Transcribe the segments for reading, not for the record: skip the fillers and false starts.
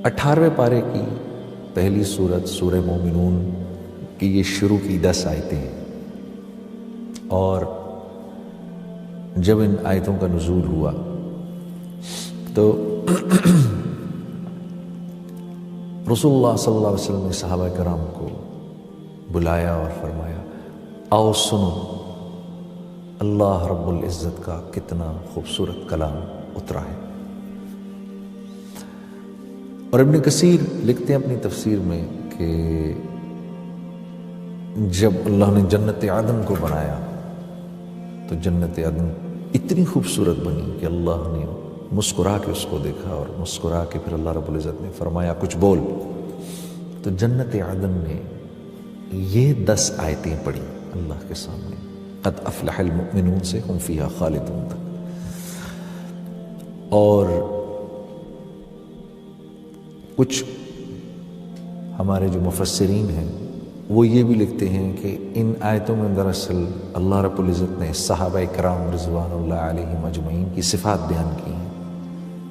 18ویں پارے کی پہلی سورت سورہ مومنون کی یہ شروع کی 10 آیتیں ہیں، اور جب ان آیتوں کا نزول ہوا تو رسول اللہ صلی اللہ علیہ وسلم نے صحابہ کرام کو بلایا اور فرمایا آؤ سنو اللہ رب العزت کا کتنا خوبصورت کلام اترا ہے۔ اور ابن کثیر لکھتے ہیں اپنی تفسیر میں کہ جب اللہ نے جنت عدن کو بنایا تو جنت عدن اتنی خوبصورت بنی کہ اللہ نے مسکرا کے اس کو دیکھا، اور مسکرا کے پھر اللہ رب العزت نے فرمایا کچھ بول، تو جنت عدن نے یہ 10 آیتیں پڑھی اللہ کے سامنے، قد افلح المؤمنون سے ہم فیہا خالدون تک۔ اور کچھ ہمارے جو مفسرین ہیں وہ یہ بھی لکھتے ہیں کہ ان آیتوں میں دراصل اللہ رب العزت نے صحابہ کرام رضوان اللہ علیہم اجمعین کی صفات بیان کی ہیں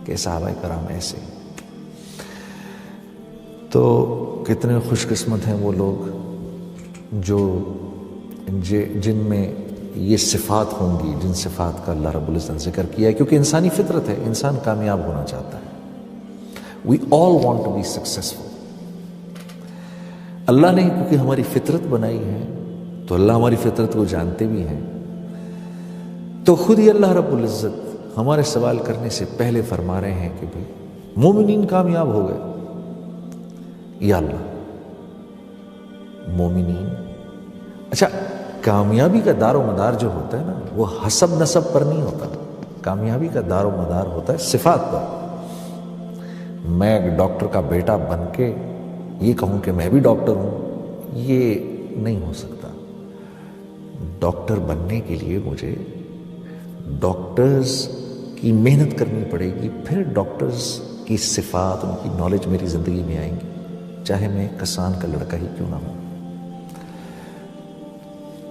کہ صحابہ کرام ایسے، تو کتنے خوش قسمت ہیں وہ لوگ جو جن میں یہ صفات ہوں گی، جن صفات کا اللہ رب العزت نے ذکر کیا ہے، کیونکہ انسانی فطرت ہے، انسان کامیاب ہونا چاہتا ہے۔ We all want to be successful۔ اللہ نے کیونکہ ہماری فطرت بنائی ہے تو اللہ ہماری فطرت کو جانتے بھی ہیں، تو خود ہی اللہ رب العزت ہمارے سوال کرنے سے پہلے فرما رہے ہیں کہ بھئی مومنین کامیاب ہو گئے۔ یا اللہ، مومنین، اچھا کامیابی کا دار و مدار جو ہوتا ہے نا وہ حسب نسب پر نہیں ہوتا، کامیابی کا دار و مدار ہوتا ہے صفات پر۔ میں ایک ڈاکٹر کا بیٹا بن کے یہ کہوں کہ میں بھی ڈاکٹر ہوں، یہ نہیں ہو سکتا۔ ڈاکٹر بننے کے لیے مجھے ڈاکٹرز کی محنت کرنی پڑے گی، پھر ڈاکٹرز کی صفات، ان کی نالج میری زندگی میں آئیں گی، چاہے میں کسان کا لڑکا ہی کیوں نہ ہوں۔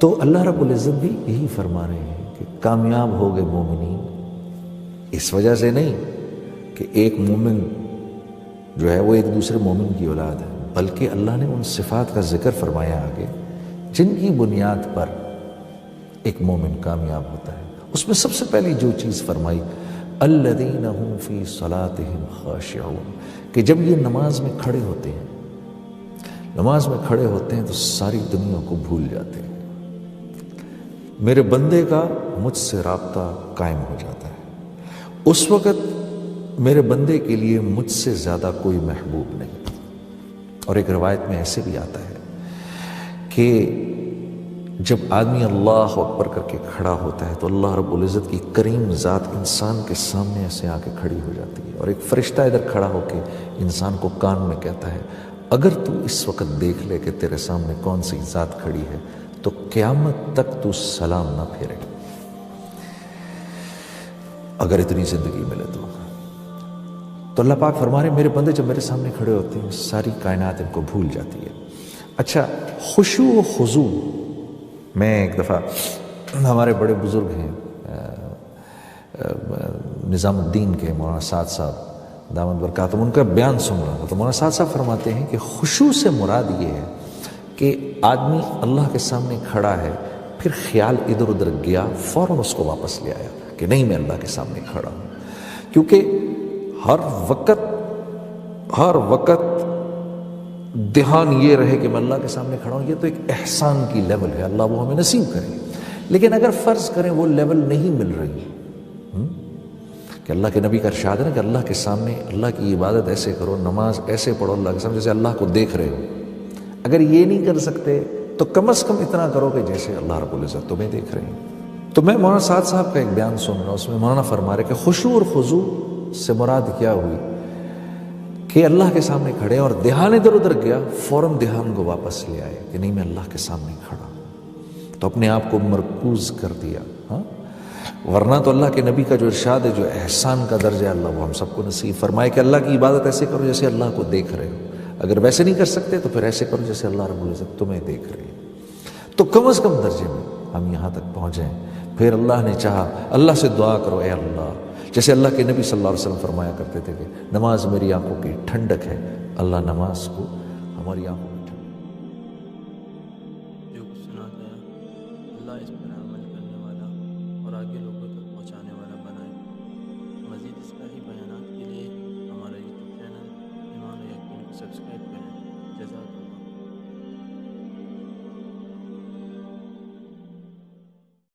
تو اللہ رب العزت بھی یہی فرما رہے ہیں کہ کامیاب ہو گئے مومنین، اس وجہ سے نہیں کہ ایک مومن جو ہے وہ ایک دوسرے مومن کی اولاد ہے، بلکہ اللہ نے ان صفات کا ذکر فرمایا آگے جن کی بنیاد پر ایک مومن کامیاب ہوتا ہے۔ اس میں سب سے پہلی جو چیز فرمائی الذین هم فی صلاتهم خاشعون، کہ جب یہ نماز میں کھڑے ہوتے ہیں، نماز میں کھڑے ہوتے ہیں تو ساری دنیا کو بھول جاتے ہیں، میرے بندے کا مجھ سے رابطہ قائم ہو جاتا ہے، اس وقت میرے بندے کے لیے مجھ سے زیادہ کوئی محبوب نہیں۔ اور ایک روایت میں ایسے بھی آتا ہے کہ جب آدمی اللہ اکبر کر کے کھڑا ہوتا ہے تو اللہ رب العزت کی کریم ذات انسان کے سامنے ایسے آ کے کھڑی ہو جاتی ہے، اور ایک فرشتہ ادھر کھڑا ہو کے انسان کو کان میں کہتا ہے اگر تو اس وقت دیکھ لے کہ تیرے سامنے کون سی ذات کھڑی ہے تو قیامت تک تو سلام نہ پھیرے، اگر اتنی زندگی ملے تو اللہ پاک فرما رہے ہیں میرے بندے جب میرے سامنے کھڑے ہوتے ہیں ساری کائنات ان کو بھول جاتی ہے۔ اچھا، خشوع و خضوع، میں ایک دفعہ ہمارے بڑے بزرگ ہیں نظام الدین کے مولانا سعد صاحب دامت برکاتہم، ان کا بیان سن رہا تھا تو مولانا سعد صاحب فرماتے ہیں کہ خشوع سے مراد یہ ہے کہ آدمی اللہ کے سامنے کھڑا ہے، پھر خیال ادھر ادھر گیا، فوراً اس کو واپس لے آیا کہ نہیں میں اللہ کے سامنے کھڑا ہوں، کیونکہ ہر وقت دھیان یہ رہے کہ میں اللہ کے سامنے کھڑا ہوں، یہ تو ایک احسان کی لیول ہے، اللہ وہ ہمیں نصیب کرے۔ لیکن اگر فرض کریں وہ لیول نہیں مل رہی کہ اللہ کے نبی کا ارشاد ہے نا کہ اللہ کے سامنے اللہ کی عبادت ایسے کرو، نماز ایسے پڑھو اللہ کے سامنے جیسے اللہ کو دیکھ رہے ہو، اگر یہ نہیں کر سکتے تو کم از کم اتنا کرو کہ جیسے اللہ رب العزت تمہیں دیکھ رہے ہیں۔ تو میں مولانا سعد صاحب کا ایک بیان سن رہا ہوں، اس میں مولانا فرما رہے کہ خشوع اور خضوع سے مراد کیا ہوئی کہ اللہ کے سامنے کھڑے اور دھیان ادھر ادھر گیا، فوراً دھیان کو واپس لے آئے کہ نہیں میں اللہ کے سامنے کھڑا ہوں، تو اپنے آپ کو مرکوز کر دیا۔ ہاں، ورنہ تو اللہ کے نبی کا جو ارشاد ہے، جو احسان کا درجہ ہے، اللہ وہ ہم سب کو نصیب فرمائے کہ اللہ کی عبادت ایسے کرو جیسے اللہ کو دیکھ رہے ہو، اگر ویسے نہیں کر سکتے تو پھر ایسے کرو جیسے اللہ رب العزت تمہیں دیکھ رہے ہیں۔ تو کم از کم درجے میں ہم یہاں تک پہنچیں، پھر اللہ نے چاہا اللہ سے دعا کرو اے اللہ جیسے اللہ کے نبی صلی اللہ علیہ وسلم فرمایا کرتے تھے کہ نماز میری آنکھوں کی ٹھنڈک ہے، اللہ نماز کو ہماری آنکھوں کی ٹھنڈک۔ جو کچھ سنا گیا اللہ اس پر